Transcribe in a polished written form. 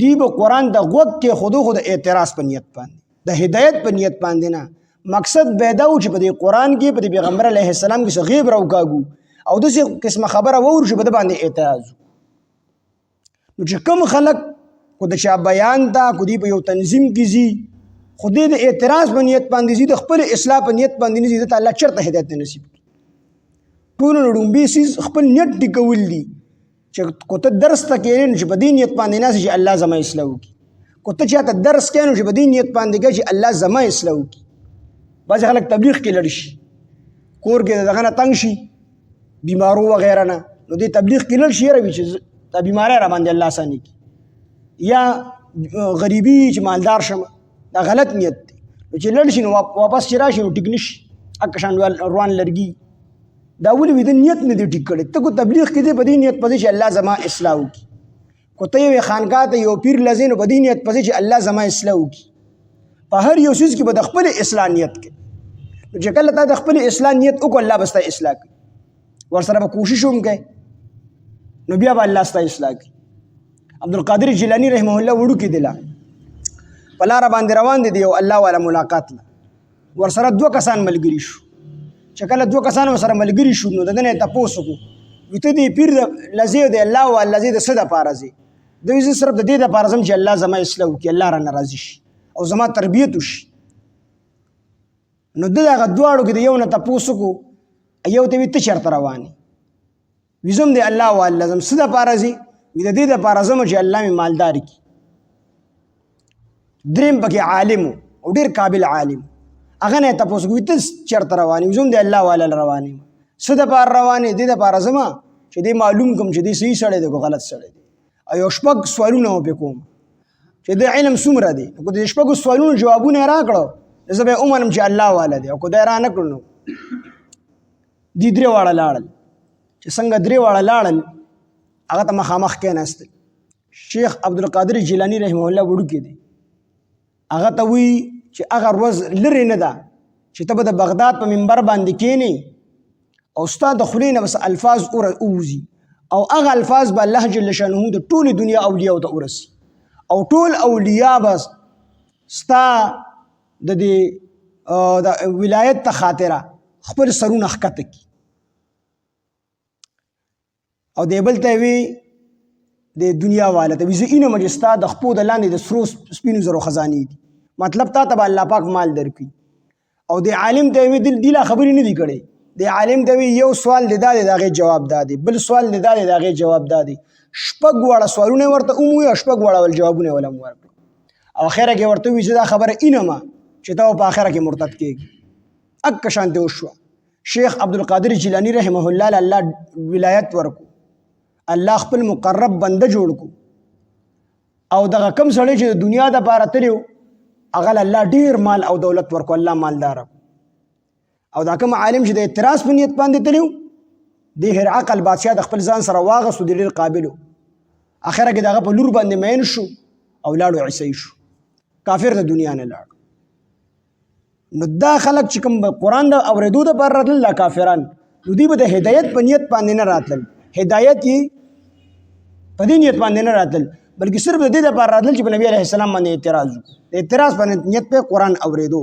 دی به قرآن د غوږ کې خود د اعتراض په نیت باندې د هدایت په نیت باندې نه مقصد پیدا و چې په دې قرآن کې په پیغمبر علیه السلام کې څه غیب راوکاږو او داسې قسمه خبره وورو چې په ده باندې اعتراض نو چې کوم خلک خو د چا بیان ته خو دوی په یو تنظیم کې ځي خو دوی د اعتراض په نیت باندې ځي د خپل اصلاح په نیت باندې نه ځي دته الله چېرته هدایت نه نصیب کړي ټولو نه لومبي څیز خپل نیت ټیکول دي چې کو ته درس ته کښېنې نو چې په دې نیت باندې ناست چې الله زما اصلاح وکړي کو ته چاته درس کوې نو چې په دې نیت باندې کوې چې الله زما اصلاح وکړي بعضې خلک تبلیغ کې لړ شي کور کې د دغه نه تنګ شي بیمارو وغیره نه نو دې تبلیغ کې لړ شي یاره وي چې دا بیماری را باندې الله اساني کړي یا غریبي چې مالدار شم دا غلط نیت دی نو چې لړ شي نو واپس چې راشي نو ټیک نه شي هکه شان روان لرګي دا ولې وي د نیت نه دی ټیک کړی ته کو تبلیغ کې دی په دې نیت پسې چې الله زما اصلاح وکړي کو ته یوې خانقاه ته یو پیر لځې نو په دې نیت پسې چې الله زما اصلاح وکړي په هر یو څیز کې به د خپل اصلاح نیت کوي نو چې کله تا د خپل اصلاح نیت وکړو الله به ستا اصلاح کوي ورسره به کوشش هم کوي نو بیا به الله ستا اصلاح کوي عبدالقادر جیلانی رحمه الله وړوکی دی لا په لاره باندې روان دی یو الله والا ملاقات له ورسره دوه کسان ملګري شو چې کله دوه کسان ورسره ملګري شو نو د ده نه یې تپوس وکړو وي ته دې پیر لځې د الله والا ځې د څه دپاره ځې دوی زه صرف د دې دپاره ځم چې الله زما اصلاح وکړي الله رانه راضي شي او زما تربیت وشي نو ده دغه دواړو کې د یو نه تپوس وکړو یو ته وي ته چېرته روان یې وي ځم د الله والا ځم څه دپاره ځې وي د دې دپاره ځم چې الله مې مالدار کړي دریم پکې عالم او ډېر قابل عالم هغه نه یې تپوس وکړو ته چېرته روان یې وي ځم د الله والا روان یم څه دپاره روان یې دې دپاره ځم چې دې معلوم کړم چې دې صحیح سړی دی که غلط سړی دی او یو شپږ سوالونه وپې کوم چې د علم څومره دی که د شپږو سوالونو جوابونه یې راکړو زه به یې ومنم چې الله والا دی او که دا یې رانه کړو نو دې درې واړه لاړل چې څنګه درې واړه لاړل هغه ته مخامخ کېناستل شیخ عبدالقادر جیلانی رحمه الله وړوکی دی هغه ته وایي چې هغه ورځ لرې نه ده چې ته به د بغداد په منبر باندې کښېنې او ستا د خولې نه بس الفاظ ووځي او هغه الفاظ به الله جل شانه د ټولې دنیا اولیاو ته ورسي او ټول اولیاء به ستا د دې ولایت ته خاطره خپل سرونه ښکته کړي او دی بل ته وي د دنیا والا ته وي زه اینم چې ستا د خپو د لاندې د سرو سپینو زرو خزانې دي مطلب تا ته به الله پاک مال درکړي او د عالم ته وي دې لا خبرې نه دي کړې د عالم ته وي یو سوال دی دا دی د هغې جواب دا دی بل سوال دی دا دی د هغې جواب دا دی شپږ واړه سوالونه ورته وموي او شپږ واړه جوابونه یې ول هم ورکړو او اخره کې ورته وي چې دا خبره اینمه چې ته په اخره کې مرتد کېږي اکه شانتې وشوه شیخ عبدالقادر جیلانی رحمه الله الله ولایت ورکو الله خپل مقرب بنده جوړ کو او دغه کم سړی چې د دنیا دپاره تللی و هغه الله ډېر مال او دولت ورکو الله مالدار او دا کوم عالم چې د اعتراض په نیت باندې تللی و د هرعقل بادشاه د خپل ځان سره واغستو د ډېر قابل و اخره کې د هغه په لور باندې مین شو او لاړو عیسی شو کافر د دنیا نه لاړ نو دا خلک چې کوم قرآن د اورېدو دپاره راتلل دا کافران نو دوی به د هدایت په نیت باندې نه راتلل هدایت یې په دې نیت باندې نه راتلل بلکې صرف د دې دپاره راتلل چې په نبي علیه السلام باندې اعتراض وکړو د اعتراض په نیت په قرآن اورېدو